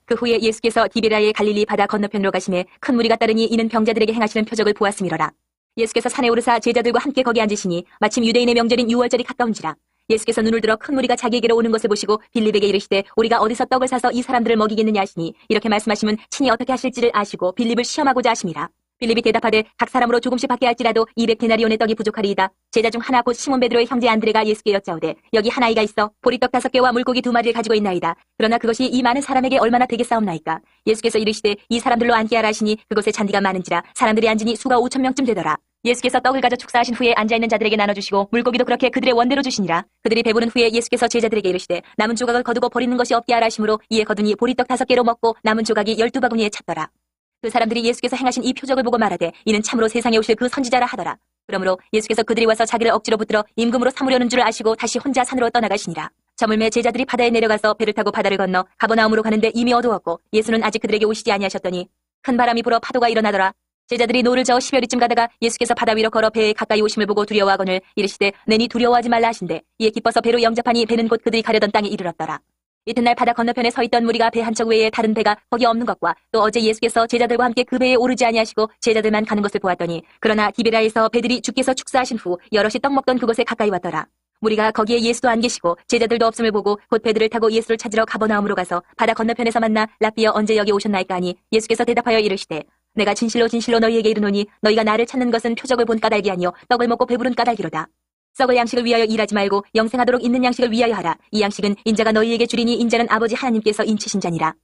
그 후에 예수께서 디베라의 갈릴리 바다 건너편으로 가시매 큰 무리가 따르니 이는 병자들에게 행하시는 표적을 보았음이로라. 예수께서 산에 오르사 제자들과 함께 거기 앉으시니 마침 유대인의 명절인 유월절이 가까운지라. 예수께서 눈을 들어 큰 무리가 자기에게로 오는 것을 보시고 빌립에게 이르시되 우리가 어디서 떡을 사서 이 사람들을 먹이겠느냐 하시니 이렇게 말씀하시면 친히 어떻게 하실지를 아시고 빌립을 시험하고자 하심이라. 빌립이 대답하되 각 사람으로 조금씩 받게 할지라도 200데나리온의 떡이 부족하리이다. 제자 중 하나 곧 시몬 베드로의 형제 안드레가 예수께 여짜오되 여기 한 아이가 있어 보리떡 5개와 물고기 2마리를 가지고 있나이다. 그러나 그것이 이 많은 사람에게 얼마나 되겠사옵나이까. 예수께서 이르시되 이 사람들로 앉게 하라 하시니 그곳에 잔디가 많은지라 사람들이 앉으니 수가 5,000명쯤 되더라. 예수께서 떡을 가져 축사하신 후에 앉아있는 자들에게 나눠주시고 물고기도 그렇게 그들의 원대로 주시니라. 그들이 배부른 후에 예수께서 제자들에게 이르시되 남은 조각을 거두고 버리는 것이 없게 하라 하심으로 이에 거두니 보리떡 5개로 먹고 남은 조각이 12바구니에 찼더라. 그 사람들이 예수께서 행하신 이 표적을 보고 말하되 이는 참으로 세상에 오실 그 선지자라 하더라. 그러므로 예수께서 그들이 와서 자기를 억지로 붙들어 임금으로 삼으려는 줄 아시고 다시 혼자 산으로 떠나가시니라. 저물매 제자들이 바다에 내려가서 배를 타고 바다를 건너 가버나움으로 가는데 이미 어두웠고 예수는 아직 그들에게 오시지 아니하셨더니 큰 바람이 불어 파도가 일어나더라. 제자들이 노를 저어 10여리쯤 가다가 예수께서 바다 위로 걸어 배에 가까이 오심을 보고 두려워하거늘 이르시되 내니 두려워하지 말라 하신대 이에 기뻐서 배로 영접하니 배는 곧 그들이 가려던 땅에 이르렀더라. 이튿날 바다 건너편에 서 있던 무리가 배 한 척 외에 다른 배가 거기 없는 것과 또 어제 예수께서 제자들과 함께 그 배에 오르지 아니하시고 제자들만 가는 것을 보았더니 그러나 디베라에서 배들이 주께서 축사하신 후 여럿이 떡 먹던 그곳에 가까이 왔더라. 무리가 거기에 예수도 안 계시고 제자들도 없음을 보고 곧 배들을 타고 예수를 찾으러 가버나움으로 가서 바다 건너편에서 만나 랍비여 언제 여기 오셨나이까 하니 예수께서 대답하여 이르시되 내가 진실로 진실로 너희에게 이르노니 너희가 나를 찾는 것은 표적을 본 까닭이 아니요 떡을 먹고 배부른 까닭이로다. 썩을 양식을 위하여 일하지 말고 영생하도록 있는 양식을 위하여 하라. 이 양식은 인자가 너희에게 주리니 인자는 아버지 하나님께서 인치신 자니라.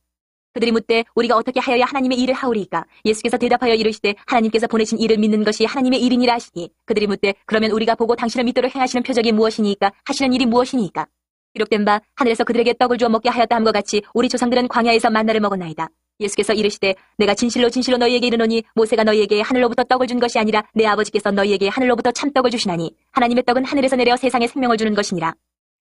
그들이 묻되 우리가 어떻게 하여야 하나님의 일을 하오리이까? 예수께서 대답하여 이르시되 하나님께서 보내신 일을 믿는 것이 하나님의 일이니라 하시니 그들이 묻되 그러면 우리가 보고 당신을 믿도록 행하시는 표적이 무엇이니까? 하시는 일이 무엇이니까? 기록된 바 하늘에서 그들에게 떡을 주어 먹게 하였다 함과 같이 우리 조상들은 광야에서 만나를 먹었나이다. 예수께서 이르시되 내가 진실로 진실로 너희에게 이르노니 모세가 너희에게 하늘로부터 떡을 준 것이 아니라 내 아버지께서 너희에게 하늘로부터 참떡을 주시나니 하나님의 떡은 하늘에서 내려 세상에 생명을 주는 것이니라.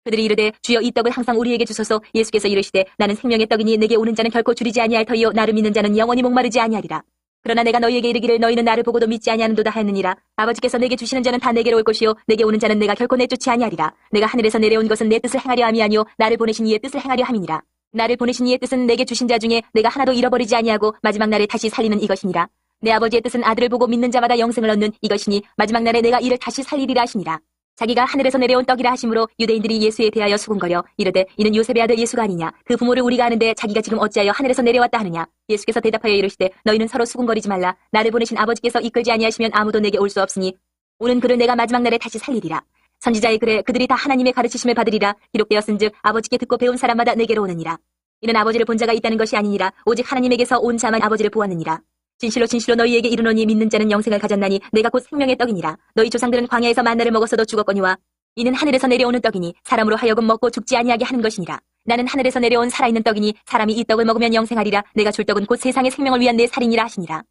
그들이 이르되 주여 이 떡을 항상 우리에게 주소서. 예수께서 이르시되 나는 생명의 떡이니 내게 오는 자는 결코 줄이지 아니할 터이요 나를 믿는 자는 영원히 목마르지 아니하리라. 그러나 내가 너희에게 이르기를 너희는 나를 보고도 믿지 아니하는도다 하였느니라. 아버지께서 내게 주시는 자는 다 내게로 올 것이요 내게 오는 자는 내가 결코 내쫓지 아니하리라. 내가 하늘에서 내려온 것은 내 뜻을 행하려 함이 아니요 나를 보내신 이의 뜻을 행하려 함이니라. 나를 보내신 이의 뜻은 내게 주신 자 중에 내가 하나도 잃어버리지 아니하고 마지막 날에 다시 살리는 이것이니라. 내 아버지의 뜻은 아들을 보고 믿는 자마다 영생을 얻는 이것이니 마지막 날에 내가 이를 다시 살리리라 하시니라. 자기가 하늘에서 내려온 떡이라 하심으로 유대인들이 예수에 대하여 수군거려 이르되 이는 요셉의 아들 예수가 아니냐. 그 부모를 우리가 아는데 자기가 지금 어찌하여 하늘에서 내려왔다 하느냐. 예수께서 대답하여 이르시되 너희는 서로 수군거리지 말라. 나를 보내신 아버지께서 이끌지 아니하시면 아무도 내게 올 수 없으니 오는 그를 내가 마지막 날에 다시 살리리라. 선지자의 글에 그들이 다 하나님의 가르치심을 받으리라. 기록되었은즉 아버지께 듣고 배운 사람마다 내게로 오느니라. 이는 아버지를 본 자가 있다는 것이 아니니라. 오직 하나님에게서 온 자만 아버지를 보았느니라. 진실로 진실로 너희에게 이르노니 믿는 자는 영생을 가졌나니 내가 곧 생명의 떡이니라. 너희 조상들은 광야에서 만나를 먹었어도 죽었거니와 이는 하늘에서 내려오는 떡이니 사람으로 하여금 먹고 죽지 아니하게 하는 것이니라. 나는 하늘에서 내려온 살아있는 떡이니 사람이 이 떡을 먹으면 영생하리라. 내가 줄 떡은 곧 세상의 생명을 위한 내 살이니라 하시니라.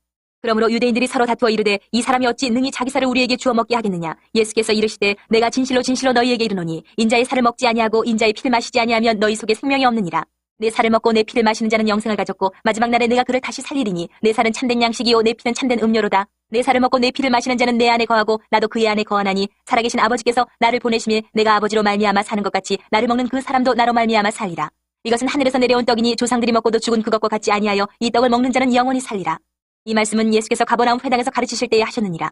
그러므로 유대인들이 서로 다투어 이르되 이 사람이 어찌 능히 자기 살을 우리에게 주어 먹게 하겠느냐. 예수께서 이르시되 내가 진실로 진실로 너희에게 이르노니 인자의 살을 먹지 아니하고 인자의 피를 마시지 아니하면 너희 속에 생명이 없느니라. 내 살을 먹고 내 피를 마시는 자는 영생을 가졌고 마지막 날에 내가 그를 다시 살리리니 내 살은 참된 양식이요 내 피는 참된 음료로다. 내 살을 먹고 내 피를 마시는 자는 내 안에 거하고 나도 그의 안에 거하나니 살아계신 아버지께서 나를 보내심에 내가 아버지로 말미암아 사는 것 같이 나를 먹는 그 사람도 나로 말미암아 살리라. 이것은 하늘에서 내려온 떡이니 조상들이 먹고도 죽은 그것과 같지 아니하여 이 떡을 먹는 자는 영원히 살리라. 이 말씀은 예수께서 가버나움 회당에서 가르치실 때에 하셨느니라.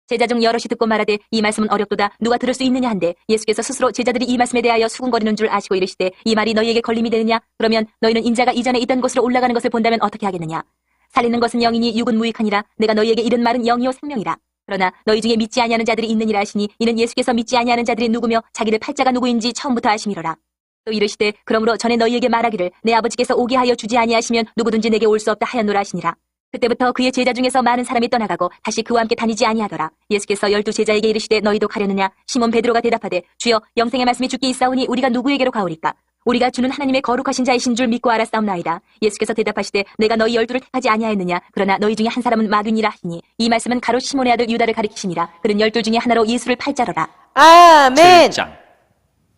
제자 중 여럿이 듣고 말하되 이 말씀은 어렵도다. 누가 들을 수 있느냐 한데 예수께서 스스로 제자들이 이 말씀에 대하여 수군거리는 줄 아시고 이르시되 이 말이 너희에게 걸림이 되느냐. 그러면 너희는 인자가 이전에 있던 곳으로 올라가는 것을 본다면 어떻게 하겠느냐. 살리는 것은 영이니 육은 무익하니라. 내가 너희에게 이른 말은 영이요 생명이라. 그러나 너희 중에 믿지 아니하는 자들이 있느니라 하시니 이는 예수께서 믿지 아니하는 자들이 누구며 자기를 팔자가 누구인지 처음부터 아심이로라. 또 이르시되 그러므로 전에 너희에게 말하기를 내 아버지께서 오게 하여 주지 아니하시면 누구든지 내게 올 수 없다 하였노라 하시니라. 그때부터 그의 제자 중에서 많은 사람이 떠나가고 다시 그와 함께 다니지 아니하더라. 예수께서 12 제자에게 이르시되 너희도 가려느냐. 시몬 베드로가 대답하되 주여 영생의 말씀이 주께 있사오니 우리가 누구에게로 가오리까. 우리가 주는 하나님의 거룩하신 자이신 줄 믿고 알았사옵나이다. 예수께서 대답하시되 내가 너희 12를 택하지 아니하였느냐. 그러나 너희 중에 한 사람은 마귀니라 하시니 이 말씀은 가롯 시몬의 아들 유다를 가리키시니라. 그는 12 중에 하나로 예수를 팔자로라. 아멘. 7장.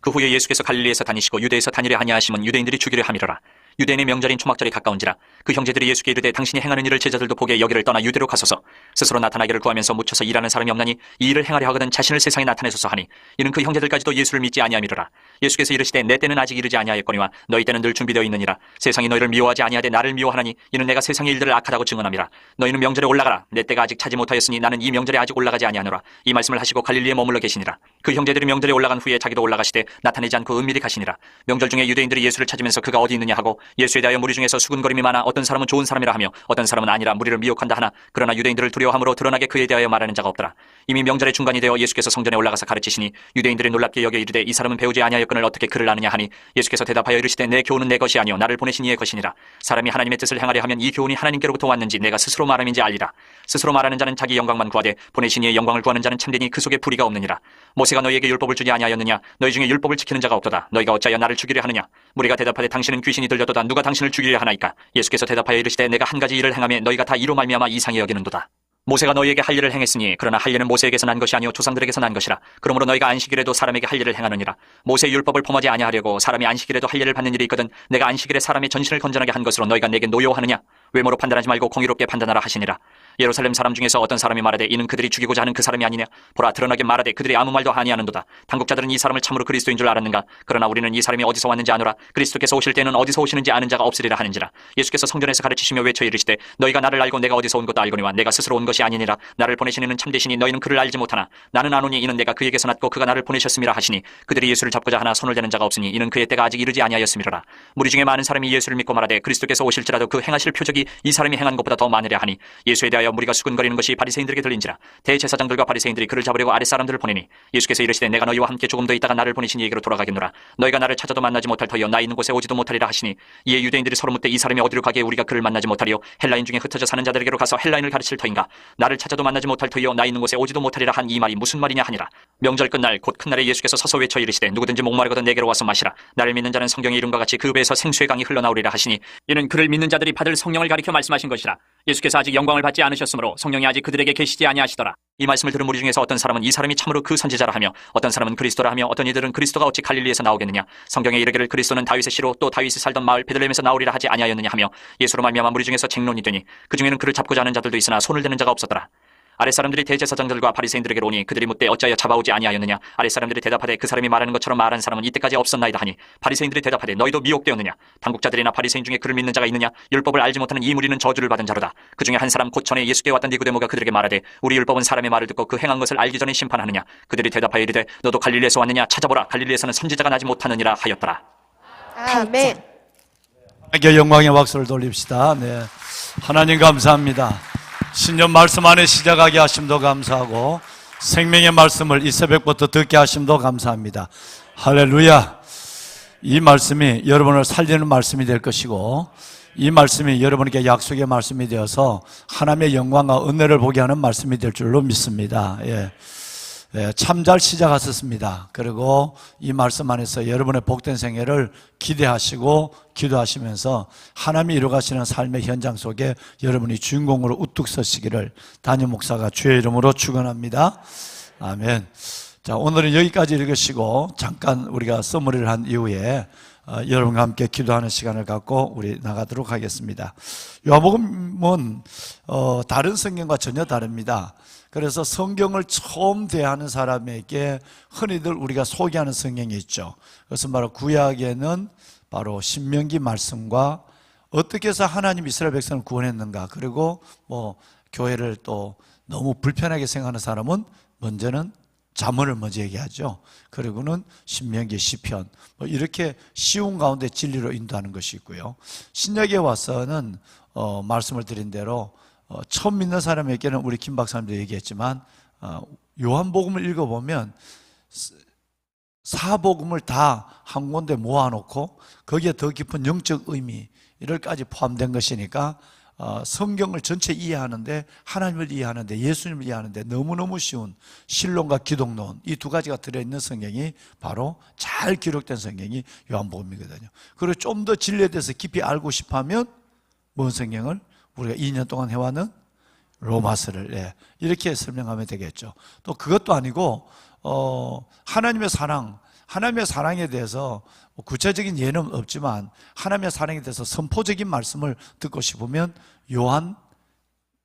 그 후에 예수께서 갈릴리에서 다니시고 유대에서 다니려 하냐하심은 유대인들이 죽이려 함이로라. 유대인의 명절인 초막절이 가까운지라. 그 형제들이 예수께 이르되 당신이 행하는 일을 제자들도 보게 여기를 떠나 유대로 가소서. 스스로 나타나기를 구하면서 묻혀서 일하는 사람이 없나니 이 일을 행하려 하거든 자신을 세상에 나타내소서 하니 이는 그 형제들까지도 예수를 믿지 아니함이로라. 예수께서 이르시되 내 때는 아직 이르지 아니하였거니와 너희 때는 늘 준비되어 있느니라. 세상이 너희를 미워하지 아니하되 나를 미워하나니 이는 내가 세상의 일들을 악하다고 증언함이라. 너희는 명절에 올라가라. 내 때가 아직 차지 못하였으니 나는 이 명절에 아직 올라가지 아니하노라. 이 말씀을 하시고 갈릴리에 머물러 계시니라. 그 형제들이 명절에 올라간 후에 자기도 올라가시되 나타내지 않고 은밀히 가시니라. 명절 중에 유대인들이 예수를 찾으면서 그가 어디 있느냐 하고 예수에 대하여 무리 중에서 수군거림이 많아 어떤 사람은 좋은 사람이라 하며 어떤 사람은 아니라 무리를 미혹한다 하나 그러나 유대인들을 두려워함으로 드러나게 그에 대하여 말하는 자가 없더라. 이미 명절의 중간이 되어 예수께서 성전에 올라가서 가르치시니 유대인들이 놀랍게 여겨 이르되 이 사람은 배우지 아니하였거늘 어떻게 그를 아느냐 하니 예수께서 대답하여 이르시되 내 교훈은 내 것이 아니요 나를 보내신 이의 것이니라. 사람이 하나님의 뜻을 행하려 하면 이 교훈이 하나님께로부터 왔는지 내가 스스로 말함인지 알리라. 스스로 말하는 자는 자기 영광만 구하되 보내신 이의 영광을 구하는 자는 참되니 그 속에 불의가 없느니라. 모세가 너희에게 율법을 주지 아니하였느냐. 너희 중에 율법을 지키는 자가 없도다. 너희가 어찌하여 나를 죽이려 하느냐. 무리가 대답하되 당신은 귀신이 들렸도다. 누가 당신을 죽이려 하나이까. 예수께서 대답하여 이르시되 내가 한 가지 일을 행하며 너희가 다 이로 말미암아 이상히 여기는도다. 모세가 너희에게 할 일을 행했으니 그러나 할 일은 모세에게서 난 것이 아니요 조상들에게서 난 것이라. 그러므로 너희가 안식일에도 사람에게 할 일을 행하느니라. 모세의 율법을 범하지 아니하려고 사람이 안식일에도 할 일을 받는 일이 있거든 내가 안식일에 사람의 전신을 건전하게 한 것으로 너희가 내게 노여하느냐. 외모로 판단하지 말고 공의롭게 판단하라 하시니라. 예루살렘 사람 중에서 어떤 사람이 말하되 이는 그들이 죽이고자 하는 그 사람이 아니냐. 보라, 드러나게 말하되 그들이 아무 말도 아니하는도다. 당국자들은 이 사람을 참으로 그리스도인 줄 알았는가. 그러나 우리는 이 사람이 어디서 왔는지 아노라. 그리스도께서 오실 때는 어디서 오시는지 아는 자가 없으리라 하는지라. 예수께서 성전에서 가르치시며 외쳐 이르시되 너희가 나를 알고 내가 어디서 온 것도 알거니와 내가 스스로 온 것이 아니니라. 나를 보내신 이는 참되시니 너희는 그를 알지 못하나 나는 아노니 이는 내가 그에게서 났고 그가 나를 보내셨음이라 하시니 그들이 예수를 잡고자 하나 손을 대는 자가 없으니 이는 그의 때가 아직 이르지 아니하였음이로라. 무리 중에 많은 사람이 예수를 믿고 말하되 그리스도께서 오실지라도 그 행하실 표적이 이 사람이 행한 것보다 더 많으랴 하니 예수에 대하여 무리가 수근거리는 것이 바리새인들에게 들린지라. 대제사장들과 바리새인들이 그를 잡으려고 아랫사람들을 보내니 예수께서 이르시되 내가 너희와 함께 조금 더 있다가 나를 보내신 이에게로 돌아가겠노라. 너희가 나를 찾아도 만나지 못할 터이요 나 있는 곳에 오지도 못하리라 하시니 이에 유대인들이 서로 묻되 이 사람이 어디로 가기에 우리가 그를 만나지 못하리요 헬라인 중에 흩어져 사는 자들에게로 가서 헬라인을 가르칠 터인가. 나를 찾아도 만나지 못할 터이요 나 있는 곳에 오지도 못하리라 한 이 말이 무슨 말이냐 하니라. 명절 끝날 곧 큰 날에 예수께서 서서 외쳐 이르시되 누구든지 목마르거든 내게로 와서 마시라. 나를 믿는 자는 성경의 이름과 같이 그 배에서 생수의 강이 흘러나오리라 하시니 이는 그를 믿는 자들이 받을 성령을 가리켜 말씀하신 것이라. 예수께서 아직 영광을 받지 않으셨으므로 성령이 아직 그들에게 계시지 아니하시더라. 이 말씀을 들은 무리 중에서 어떤 사람은 이 사람이 참으로 그 선지자라 하며 어떤 사람은 그리스도라 하며 어떤 이들은 그리스도가 어찌 갈릴리에서 나오겠느냐. 성경에 이르기를 그리스도는 다윗의 씨로 또 다윗이 살던 마을 베들레헴에서 나오리라 하지 아니하였느냐 하며 예수로 말미암아 무리 중에서 쟁론이 되니 그 중에는 그를 잡고자 하는 자들도 있으나 손을 대는 자가 없었더라. 아랫사람들이 대제사장들과 바리새인들에게 오니 그들이 묻되 어찌하여 잡아오지 아니하였느냐. 아랫사람들이 대답하되 그 사람이 말하는 것처럼 말한 사람은 이때까지 없었나이다 하니 바리새인들이 대답하되 너희도 미혹되었느냐. 당국자들이나 바리새인 중에 그를 믿는 자가 있느냐. 율법을 알지 못하는 이 무리는 저주를 받은 자로다. 그 중에 한 사람 곧 전에 예수께 왔던 니고데모가 그들에게 말하되 우리 율법은 사람의 말을 듣고 그 행한 것을 알기 전에 심판하느냐. 그들이 대답하여 이르되 너도 갈릴리에서 왔느냐. 찾아보라. 갈릴리에서는 선지자가 나지 못하느니라 하였더라. 아멘. 하나님께 영광의 박수를 돌립시다. 네, 하나님 감사합니다. 신년 말씀 안에 시작하게 하심도 감사하고 생명의 말씀을 이 새벽부터 듣게 하심도 감사합니다. 할렐루야. 이 말씀이 여러분을 살리는 말씀이 될 것이고 이 말씀이 여러분에게 약속의 말씀이 되어서 하나님의 영광과 은혜를 보게 하는 말씀이 될 줄로 믿습니다. 참 잘 시작하셨습니다. 그리고 이 말씀 안에서 여러분의 복된 생애를 기대하시고 기도하시면서 하나님이 이루어가시는 삶의 현장 속에 여러분이 주인공으로 우뚝 서시기를 담임 목사가 주의 이름으로 축원합니다. 아멘. 자, 오늘은 여기까지 읽으시고 잠깐 우리가 서머리를 한 이후에 여러분과 함께 기도하는 시간을 갖고 우리 나가도록 하겠습니다. 요한복음은 다른 성경과 전혀 다릅니다. 그래서 성경을 처음 대하는 사람에게 흔히들 우리가 소개하는 성경이 있죠. 그것은 바로 구약에는 바로 신명기 말씀과 어떻게 해서 하나님 이스라엘 백성을 구원했는가, 그리고 교회를 또 너무 불편하게 생각하는 사람은 먼저는 잠언을 먼저 얘기하죠. 그리고는 신명기, 시편, 이렇게 쉬운 가운데 진리로 인도하는 것이 있고요. 신약에 와서는 말씀을 드린 대로 처음 믿는 사람에게는 우리 김 박사님도 얘기했지만 요한복음을 읽어보면 사복음을 다 한 군데 모아놓고 거기에 더 깊은 영적 의미 이럴까지 포함된 것이니까 성경을 전체 이해하는데, 하나님을 이해하는데, 예수님을 이해하는데 너무너무 쉬운 신론과 기독론, 이 두 가지가 들어있는 성경이 바로 잘 기록된 성경이 요한복음이거든요. 그리고 좀 더 진리에 대해서 깊이 알고 싶으면 뭔 성경을 우리가 2년 동안 해왔는 로마서를 이렇게 설명하면 되겠죠. 또 그것도 아니고 하나님의 사랑에 대해서 구체적인 예는 없지만 하나님의 사랑에 대해서 선포적인 말씀을 듣고 싶으면 요한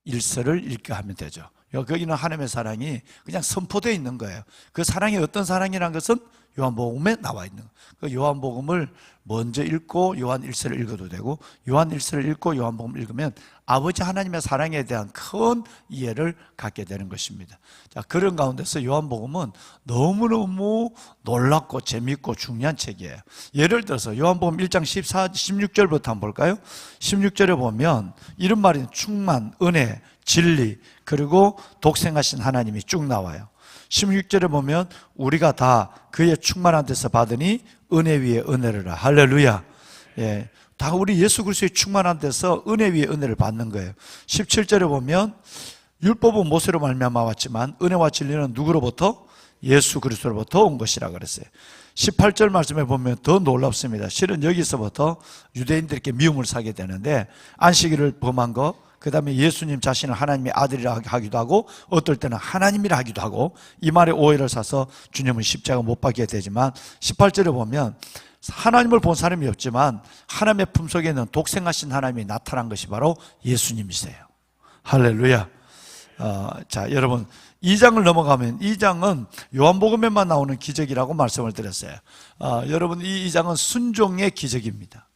1서를 읽게 하면 되죠. 거기는 하나님의 사랑이 그냥 선포되어 있는 거예요. 그 사랑이 어떤 사랑이라는 것은 요한복음에 나와 있는 거예요. 그 요한복음을 먼저 읽고 요한 1서를 읽어도 되고, 요한 1서를 읽고 요한복음을 읽으면 아버지 하나님의 사랑에 대한 큰 이해를 갖게 되는 것입니다. 자, 그런 가운데서 요한복음은 너무너무 놀랍고 재밌고 중요한 책이에요. 예를 들어서 요한복음 1장 16절부터 한번 볼까요? 16절에 보면 이런 말이 충만, 은혜, 진리, 그리고 독생하신 하나님이 쭉 나와요. 16절에 보면 우리가 다 그의 충만한 데서 받으니 은혜 위에 은혜를 하. 할렐루야. 다 우리 예수 그리스도의 충만한 데서 은혜 위에 은혜를 받는 거예요. 17절에 보면 율법은 모세로 말미암아 왔지만 은혜와 진리는 누구로부터? 예수 그리스도로부터 온 것이라 그랬어요. 18절 말씀에 보면 더 놀랍습니다. 실은 여기서부터 유대인들에게 미움을 사게 되는데 안식일을 범한 거, 그 다음에 예수님 자신을 하나님의 아들이라 하기도 하고 어떨 때는 하나님이라 하기도 하고 이 말에 오해를 사서 주님은 십자가 못 박게 되지만 18절에 보면 하나님을 본 사람이 없지만 하나님의 품속에 있는 독생하신 하나님이 나타난 것이 바로 예수님이세요. 할렐루야. 자, 여러분 2장을 넘어가면 2장은 요한복음에만 나오는 기적이라고 말씀을 드렸어요. 여러분 이 2장은 순종의 기적입니다.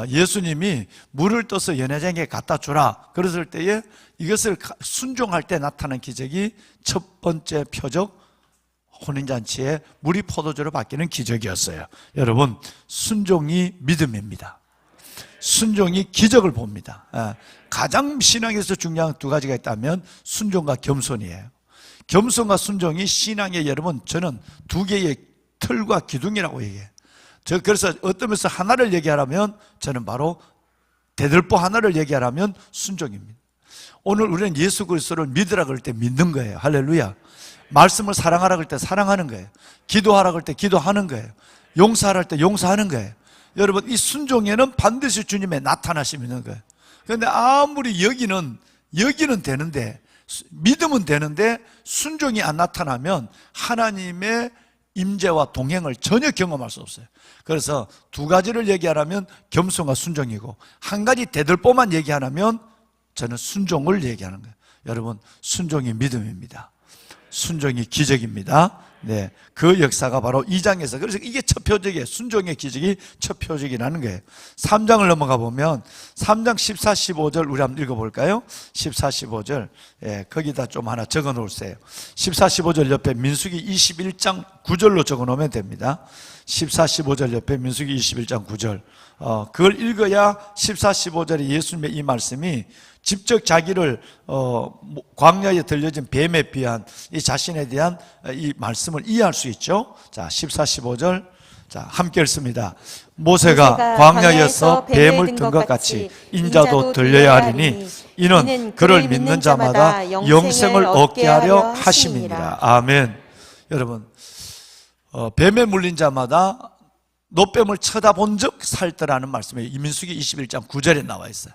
예수님이 물을 떠서 연회장에 갖다 주라 그랬을 때에 이것을 순종할 때 나타난 기적이 첫 번째 표적 혼인잔치에 물이 포도주로 바뀌는 기적이었어요. 여러분 순종이 믿음입니다. 순종이 기적을 봅니다. 가장 신앙에서 중요한 두 가지가 있다면 순종과 겸손이에요. 겸손과 순종이 신앙의 여러분 저는 두 개의 틀과 기둥이라고 얘기해요. 그래서 어떤 면에서 하나를 얘기하라면 저는 바로 대들보 하나를 얘기하라면 순종입니다. 오늘 우리는 예수 그리스도를 믿으라 그럴 때 믿는 거예요. 할렐루야. 말씀을 사랑하라 그럴 때 사랑하는 거예요. 기도하라 그럴 때 기도하는 거예요. 용서하라 할 때 용서하는 거예요. 여러분 이 순종에는 반드시 주님의 나타나심이 있는 거예요. 그런데 아무리 여기는 되는데 믿음은 되는데 순종이 안 나타나면 하나님의 임재와 동행을 전혀 경험할 수 없어요. 그래서 두 가지를 얘기하라면 겸손과 순종이고 한 가지 대들보만 얘기하라면 저는 순종을 얘기하는 거예요. 여러분 순종이 믿음입니다. 순종이 기적입니다. 네, 그 역사가 바로 2장에서 그래서 이게 첫 표적이에요. 순종의 기적이 첫 표적이라는 거예요. 3장을 넘어가 보면 3장 14, 15절 우리 한번 읽어볼까요? 14, 15절 거기다 좀 하나 적어 놓으세요. 14, 15절 옆에 민수기 21장 9절로 적어 놓으면 됩니다. 14, 15절 옆에 민수기 21장 9절 그걸 읽어야 14, 15절에 예수님의 이 말씀이 직접 자기를 광야에 들려진 뱀에 비한 이 자신에 대한 이 말씀을 이해할 수 있죠. 자, 14, 15절 자, 함께 읽습니다. 모세가 광야에서 뱀을 든 것 같이 인자도 들려야 하리니 이는 그를 믿는 자마다 영생을 얻게 하려 하심이니라. 아멘. 여러분 뱀에 물린 자마다 노뱀을 쳐다본 적 살더라는 말씀이 민수기 21장 9절에 나와 있어요.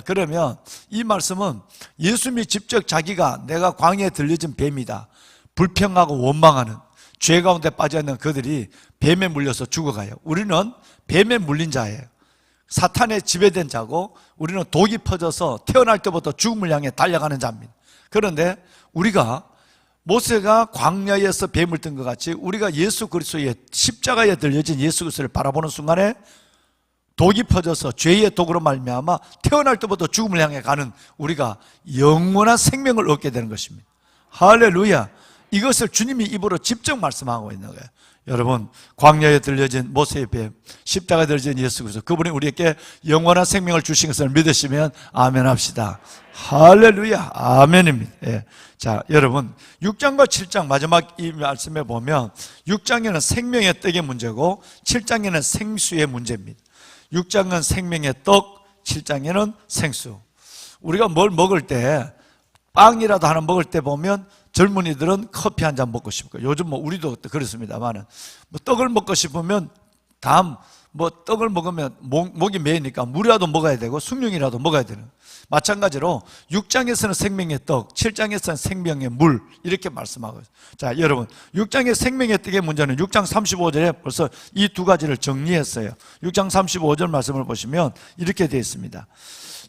그러면 이 말씀은 예수님이 직접 자기가 내가 광야에 들려진 뱀이다 불평하고 원망하는 죄 가운데 빠져있는 그들이 뱀에 물려서 죽어가요. 우리는 뱀에 물린 자예요. 사탄에 지배된 자고 우리는 독이 퍼져서 태어날 때부터 죽음을 향해 달려가는 자입니다. 그런데 우리가 모세가 광야에서 뱀을 든 것 같이 우리가 예수 그리스도의 십자가에 들려진 예수 그리스도를 바라보는 순간에 독이 퍼져서 죄의 독으로 말미암아 태어날 때부터 죽음을 향해 가는 우리가 영원한 생명을 얻게 되는 것입니다. 할렐루야. 이것을 주님이 입으로 직접 말씀하고 있는 거예요. 여러분 광야에 들려진 모세의 뱀 십자가에 들려진 예수 그리스도 그분이 우리에게 영원한 생명을 주신 것을 믿으시면 아멘 합시다. 할렐루야. 아멘입니다. 예. 자, 여러분 6장과 7장 마지막 이 말씀에 보면 6장에는 생명의 떡의 문제고 7장에는 생수의 문제입니다. 6장은 생명의 떡, 7장에는 생수. 우리가 뭘 먹을 때 빵이라도 하나 먹을 때 보면 젊은이들은 커피 한 잔 먹고 싶고 요즘 뭐 우리도 그렇습니다만은 뭐 떡을 먹고 싶으면 다음 뭐 떡을 먹으면 목이 메이니까 물이라도 먹어야 되고 숭늉이라도 먹어야 되는. 마찬가지로 6장에서는 생명의 떡, 7장에서는 생명의 물 이렇게 말씀하고 있어요. 자, 여러분 6장의 생명의 떡의 문제는 6장 35절에 벌써 이 두 가지를 정리했어요. 6장 35절 말씀을 보시면 이렇게 되어 있습니다.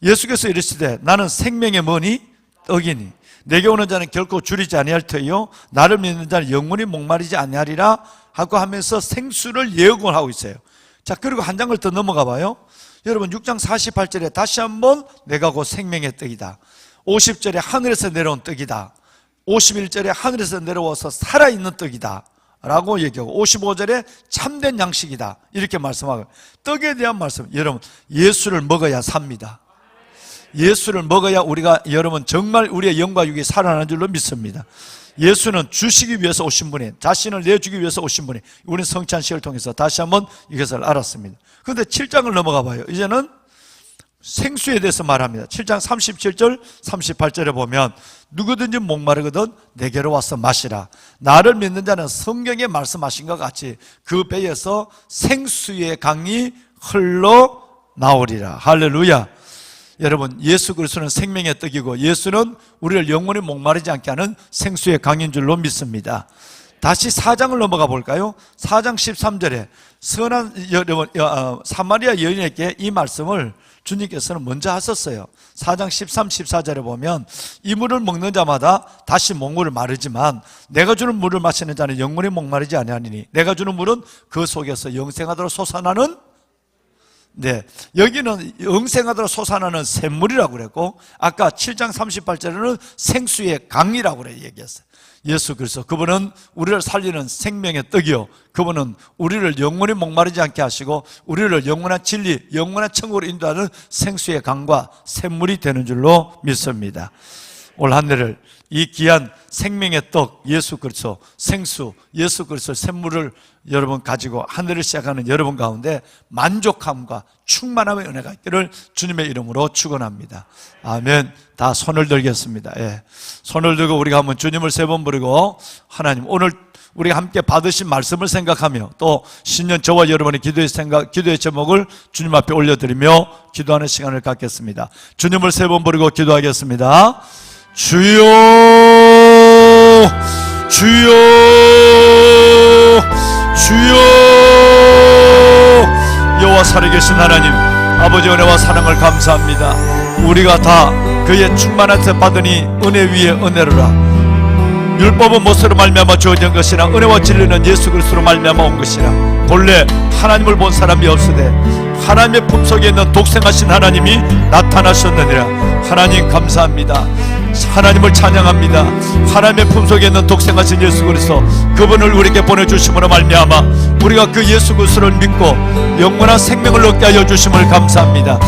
예수께서 이르시되 나는 생명의 뭐니? 떡이니 내게 오는 자는 결코 줄이지 아니할 터이요 나를 믿는 자는 영원히 목마르지 아니하리라 하고 하면서 생수를 예언을 하고 있어요. 자, 그리고 한 장을 더 넘어가 봐요. 여러분 6장 48절에 다시 한번 내가 곧 생명의 떡이다. 50절에 하늘에서 내려온 떡이다. 51절에 하늘에서 내려와서 살아있는 떡이다 라고 얘기하고 55절에 참된 양식이다 이렇게 말씀하고 떡에 대한 말씀. 여러분 예수를 먹어야 삽니다. 예수를 먹어야 우리가 여러분 정말 우리의 영과 육이 살아나는 줄로 믿습니다. 예수는 주시기 위해서 오신 분이 자신을 내주기 위해서 오신 분이 우리는 성찬식을 통해서 다시 한번 이것을 알았습니다. 그런데 7장을 넘어가 봐요. 이제는 생수에 대해서 말합니다. 7장 37절 38절에 보면 누구든지 목마르거든 내게로 와서 마시라. 나를 믿는 자는 성경에 말씀하신 것 같이 그 배에서 생수의 강이 흘러나오리라. 할렐루야. 여러분, 예수 그리스도는 생명의 떡이고 예수는 우리를 영원히 목마르지 않게 하는 생수의 강인 줄로 믿습니다. 다시 4장을 넘어가 볼까요? 4장 13절에 사마리아 여인에게 이 말씀을 주님께서는 먼저 하셨어요. 4장 13, 14절에 보면 이 물을 먹는 자마다 다시 목물을 마르지만 내가 주는 물을 마시는 자는 영원히 목마르지 아니하니니 내가 주는 물은 그 속에서 영생하도록 솟아나는, 네, 여기는 영생하도록 솟아나는 샘물이라고 그랬고 아까 7장 38절에는 생수의 강이라고 그래 얘기했어요. 예수 그리스도, 그분은 우리를 살리는 생명의 떡이요, 그분은 우리를 영원히 목마르지 않게 하시고 우리를 영원한 진리, 영원한 천국으로 인도하는 생수의 강과 샘물이 되는 줄로 믿습니다. 올 한 해를 이 귀한 생명의 떡 예수 그리스도, 생수 예수 그리스도 샘물을 여러분 가지고 한 해를 시작하는 여러분 가운데 만족함과 충만함의 은혜가 있기를 주님의 이름으로 축원합니다. 아멘. 다 손을 들겠습니다. 예. 손을 들고 우리가 한번 주님을 3번 부르고, 하나님, 오늘 우리가 함께 받으신 말씀을 생각하며 또 신년 저와 여러분의 기도의 제목을 주님 앞에 올려드리며 기도하는 시간을 갖겠습니다. 주님을 3번 부르고 기도하겠습니다. 주여, 주여, 주여. 여호와 살아계신 하나님, 아버지 은혜와 사랑을 감사합니다. 우리가 다 그의 충만한 새 받으니 은혜 위에 은혜로라. 율법은 못으로 말미암아 주어진 것이나 은혜와 진리는 예수 그리스도로 말미암아 온 것이라. 본래 하나님을 본 사람이 없으되 하나님의 품속에 있는 독생하신 하나님이 나타나셨느니라. 하나님 감사합니다. 하나님을 찬양합니다. 하나님의 품속에 있는 독생하신 예수 그리스도, 그분을 우리에게 보내주심으로 말미암아 우리가 그 예수 그리스도를 믿고 영원한 생명을 얻게 하여 주심을 감사합니다.